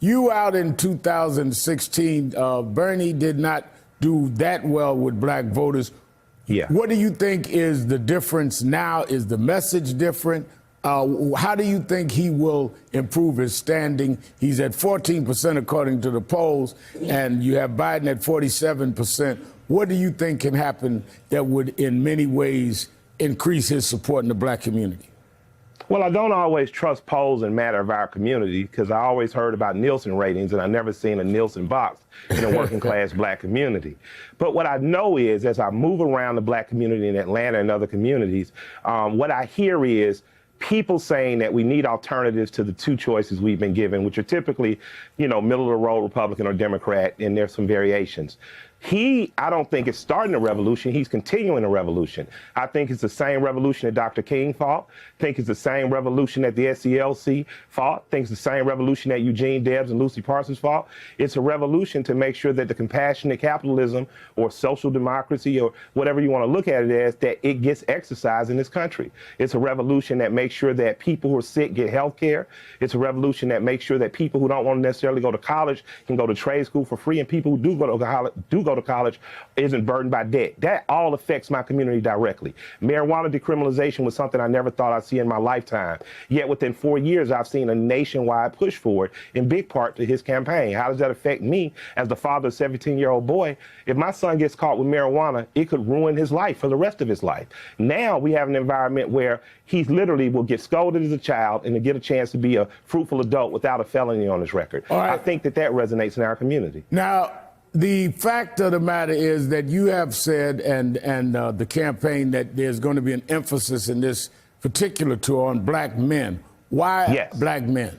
You out in 2016, Bernie did not do that well with black voters. Yeah. What do you think is the difference now? Is the message different? How do you think he will improve his standing? He's at 14% according to the polls, and you have Biden at 47%. What do you think can happen that would, in many ways, increase his support in the black community? Well, I don't always trust polls in matter of our community because I always heard about Nielsen ratings and I never seen a Nielsen box in a working class black community. But what I know is as I move around the black community in Atlanta and other communities, what I hear is people saying that we need alternatives to the two choices we've been given, which are typically, middle of the road Republican or Democrat, and there's some variations. I don't think is starting a revolution. He's continuing a revolution. I think it's the same revolution that Dr. King fought. I think it's the same revolution that the SCLC fought. I think it's the same revolution that Eugene Debs and Lucy Parsons fought. It's a revolution to make sure that the compassionate capitalism or social democracy or whatever you want to look at it as, that it gets exercised in this country. It's a revolution that makes sure that people who are sick get health care. It's a revolution that makes sure that people who don't want to necessarily go to college can go to trade school for free, and people who do go to college isn't burdened by debt. That all affects my community directly. Marijuana decriminalization was something I never thought I'd see in my lifetime. Yet within 4 years, I've seen a nationwide push for it, in big part to his campaign. How does that affect me as the father of a 17-year-old boy? If my son gets caught with marijuana, it could ruin his life for the rest of his life. Now we have an environment where he literally will get scolded as a child and to get a chance to be a fruitful adult without a felony on his record. I think that resonates in our community. Now, the fact of the matter is that you have said, and the campaign, that there's going to be an emphasis in this particular tour on black men. Why black men?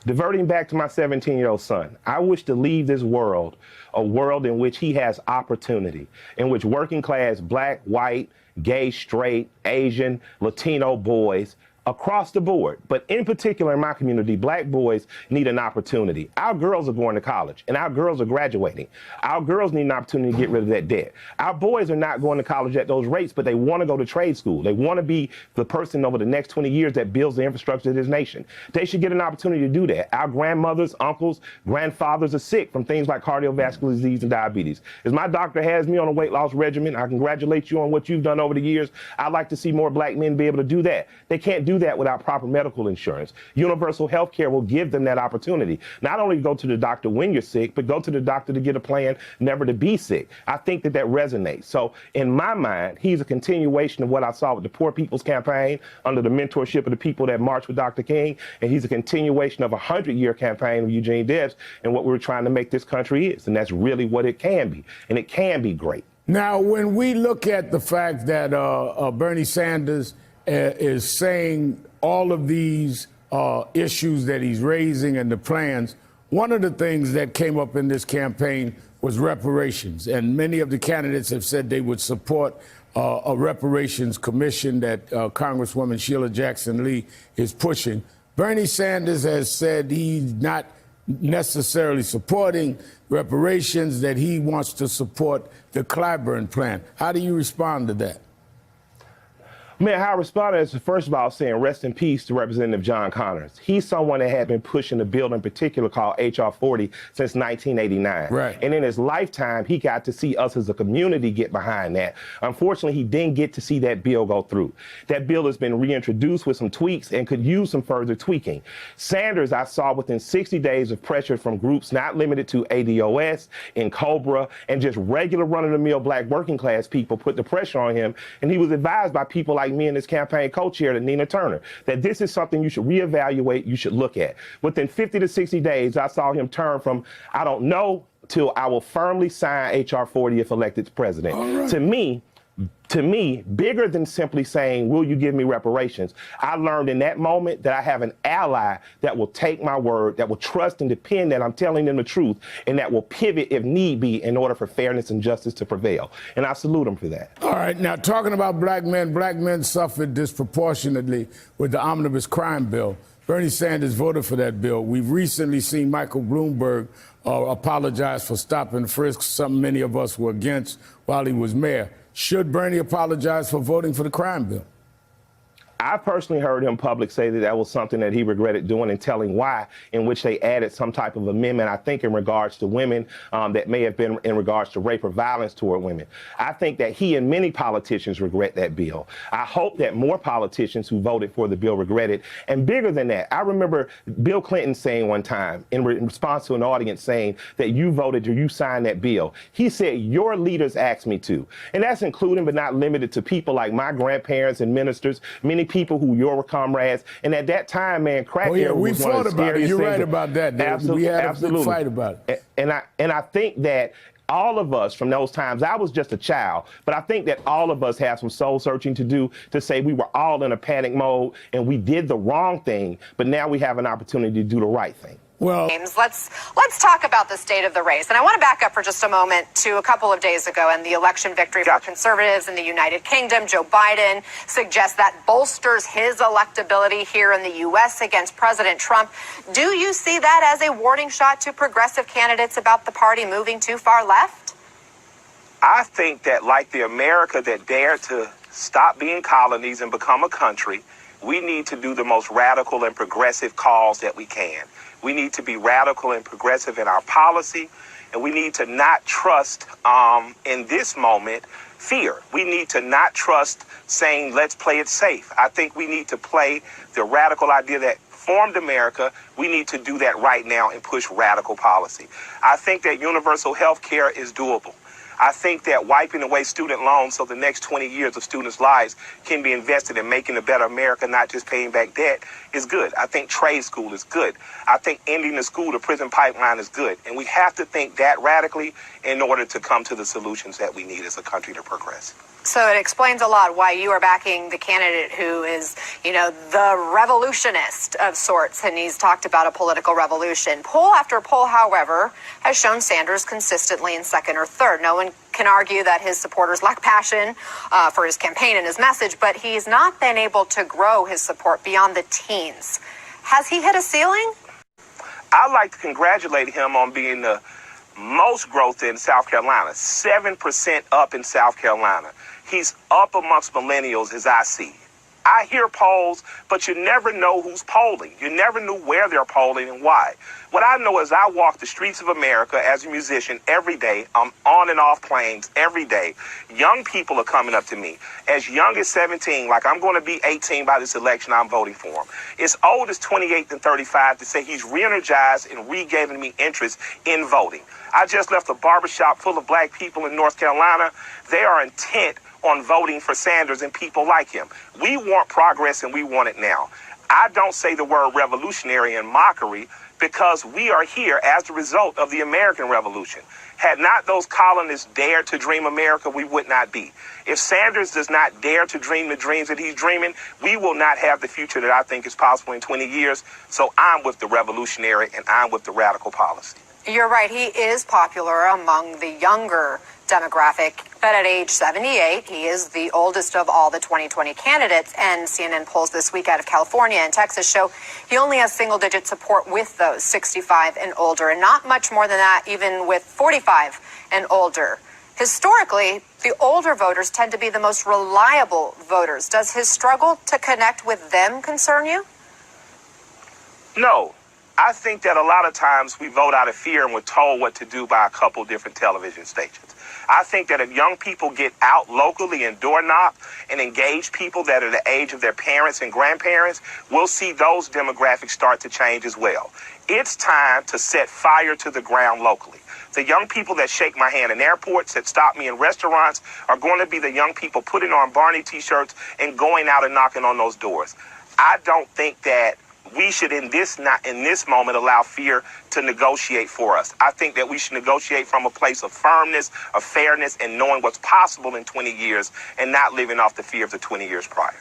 Diverting back to my 17-year-old son, I wish to leave this world a world in which he has opportunity, in which working class black, white, gay, straight, Asian, Latino boys across the board, but in particular in my community, black boys need an opportunity. Our girls are going to college and our girls are graduating. Our girls need an opportunity to get rid of that debt. Our boys are not going to college at those rates, but they want to go to trade school. They want to be the person over the next 20 years that builds the infrastructure of this nation. They should get an opportunity to do that. Our grandmothers, uncles, grandfathers are sick from things like cardiovascular disease and diabetes. As my doctor has me on a weight loss regimen, I congratulate you on what you've done over the years. I'd like to see more black men be able to do that. They can't do that without proper medical insurance. Universal health care will give them that opportunity. Not only go to the doctor when you're sick, but go to the doctor to get a plan never to be sick. I think that resonates. So in my mind, he's a continuation of what I saw with the Poor People's Campaign under the mentorship of the people that marched with Dr. King, and he's a continuation of a 100-year campaign of Eugene Debs and what we were trying to make this country is, and that's really what it can be, and it can be great. Now, when we look at the fact that Bernie Sanders is saying all of these issues that he's raising and the plans, one of the things that came up in this campaign was reparations. And many of the candidates have said they would support a reparations commission that Congresswoman Sheila Jackson Lee is pushing. Bernie Sanders has said he's not necessarily supporting reparations, that he wants to support the Clyburn plan. How do you respond to that? Man, how I responded is, first of all, saying rest in peace to Representative John Connors. He's someone that had been pushing a bill in particular called H.R. 40 since 1989. Right. And in his lifetime, he got to see us as a community get behind that. Unfortunately, he didn't get to see that bill go through. That bill has been reintroduced with some tweaks and could use some further tweaking. Sanders, I saw within 60 days of pressure from groups not limited to ADOS and COBRA and just regular run-of-the-mill black working class people put the pressure on him. And he was advised by people like me and his campaign co-chair, Nina Turner, that this is something you should reevaluate, you should look at. Within 50 to 60 days, I saw him turn from, I don't know, till I will firmly sign H.R. 40 if elected president. Right. To me, bigger than simply saying, will you give me reparations? I learned in that moment that I have an ally that will take my word, that will trust and depend that I'm telling them the truth, and that will pivot if need be in order for fairness and justice to prevail. And I salute him for that. All right, now talking about black men suffered disproportionately with the omnibus crime bill. Bernie Sanders voted for that bill. We've recently seen Michael Bloomberg apologize for stop and frisk, something many of us were against while he was mayor. Should Bernie apologize for voting for the crime bill? I personally heard him public say that that was something that he regretted doing and telling why, in which they added some type of amendment, I think, in regards to women that may have been in regards to rape or violence toward women. I think that he and many politicians regret that bill. I hope that more politicians who voted for the bill regret it. And bigger than that, I remember Bill Clinton saying one time in response to an audience saying that you voted or you signed that bill. He said, your leaders asked me to. And that's including but not limited to people like my grandparents and ministers, many people who your comrades, and at that time, man, crack we was one fought of the about it. scariest You're things. right about that. We had a big fight about it. And I think that all of us from those times, I was just a child, but I think that all of us have some soul searching to do to say we were all in a panic mode and we did the wrong thing, but now we have an opportunity to do the right thing. Well, let's talk about the state of the race. And I want to back up for just a moment to a couple of days ago and the election victory for conservatives in the United Kingdom. Joe Biden suggests that bolsters his electability here in the U.S. against President Trump. Do you see that as a warning shot to progressive candidates about the party moving too far left? I think that, like the America that dared to stop being colonies and become a country, we need to do the most radical and progressive calls that we can. We need to be radical and progressive in our policy, and we need to not trust, in this moment, fear. We need to not trust saying, let's play it safe. I think we need to play the radical idea that formed America. We need to do that right now and push radical policy. I think that universal health care is doable. I think that wiping away student loans so the next 20 years of students' lives can be invested in making a better America, not just paying back debt, is good. I think trade school is good. I think ending the school to prison pipeline is good. And we have to think that radically in order to come to the solutions that we need as a country to progress. So it explains a lot why you are backing the candidate who is, the revolutionist of sorts, and he's talked about a political revolution. Poll after poll, however, has shown Sanders consistently in second or third. No one can argue that his supporters lack passion for his campaign and his message, but he's not been able to grow his support beyond the teens. Has he hit a ceiling? I'd like to congratulate him on being the most growth in South Carolina, 7% up in South Carolina. He's up amongst millennials as I see. I hear polls, but you never know who's polling. You never know where they're polling and why. What I know is I walk the streets of America as a musician every day. I'm on and off planes every day. Young people are coming up to me as young as 17, like I'm going to be 18 by this election. I'm voting for him. As old as 28 and 35 to say he's re-energized and regaining me interest in voting. I just left a barbershop full of black people in North Carolina. They are intent on voting for Sanders and people like him. We want progress and we want it now. I don't say the word revolutionary in mockery because we are here as a result of the American Revolution. Had not those colonists dared to dream America, we would not be. If Sanders does not dare to dream the dreams that he's dreaming, we will not have the future that I think is possible in 20 years. So I'm with the revolutionary and I'm with the radical policy. You're right. He is popular among the younger demographic, but at age 78, he is the oldest of all the 2020 candidates. And CNN polls this week out of California and Texas show he only has single-digit support with those 65 and older, and not much more than that, even with 45 and older. Historically, the older voters tend to be the most reliable voters. Does his struggle to connect with them concern you? No. I think that a lot of times we vote out of fear and we're told what to do by a couple different television stations. I think that if young people get out locally and door knock and engage people that are the age of their parents and grandparents, we'll see those demographics start to change as well. It's time to set fire to the ground locally. The young people that shake my hand in airports, that stop me in restaurants, are going to be the young people putting on Barney t-shirts and going out and knocking on those doors. I don't think that we should in this moment allow fear to negotiate for us. I think that we should negotiate from a place of firmness, of fairness, and knowing what's possible in 20 years and not living off the fear of the 20 years prior.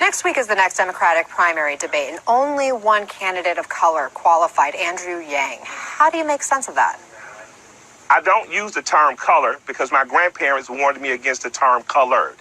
Next week is the next Democratic primary debate, and only one candidate of color qualified, Andrew Yang. How do you make sense of that? I don't use the term color because my grandparents warned me against the term colored.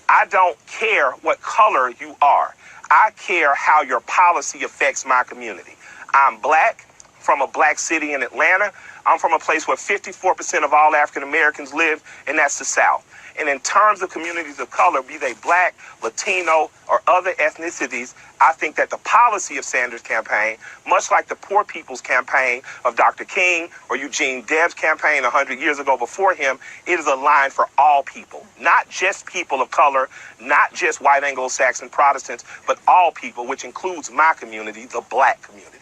I don't care what color you are. I care how your policy affects my community. I'm black, from a black city in Atlanta. I'm from a place where 54% of all African Americans live, and that's the South. And in terms of communities of color, be they black, Latino, or other ethnicities, I think that the policy of Sanders' campaign, much like the Poor People's Campaign of Dr. King or Eugene Debs' campaign 100 years ago before him, it is a line for all people, not just people of color, not just white Anglo-Saxon Protestants, but all people, which includes my community, the black community.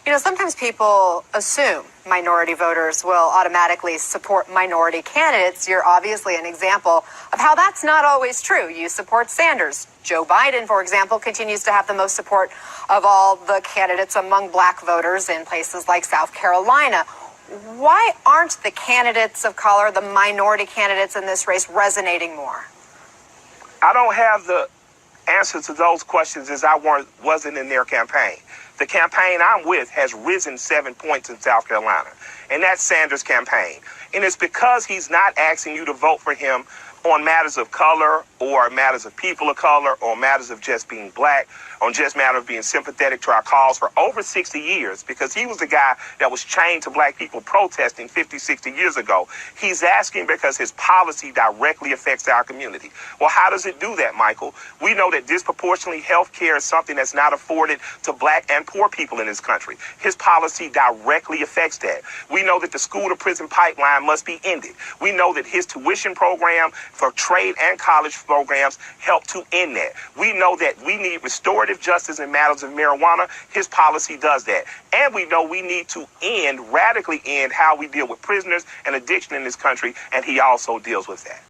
You know, sometimes people assume minority voters will automatically support minority candidates. You're obviously an example of how that's not always true. You support Sanders. Joe Biden, for example, continues to have the most support of all the candidates among black voters in places like South Carolina. Why aren't the candidates of color, the minority candidates in this race, resonating more? I don't have the answer to those questions as I wasn't in their campaign. The campaign I'm with has risen 7 points in South Carolina, and that's Sanders' campaign. And it's because he's not asking you to vote for him on matters of color or matters of people of color or matters of just being black, on just matter of being sympathetic to our cause for over 60 years, because he was the guy that was chained to black people protesting 50, 60 years ago. He's asking because his policy directly affects our community. Well, how does it do that, Michael? We know that disproportionately health care is something that's not afforded to black and poor people in this country. His policy directly affects that. We know that the school to prison pipeline must be ended. We know that his tuition program for trade and college programs help to end that. We know that we need restorative justice in matters of marijuana. His policy does that. And we know we need to radically end how we deal with prisoners and addiction in this country, and he also deals with that.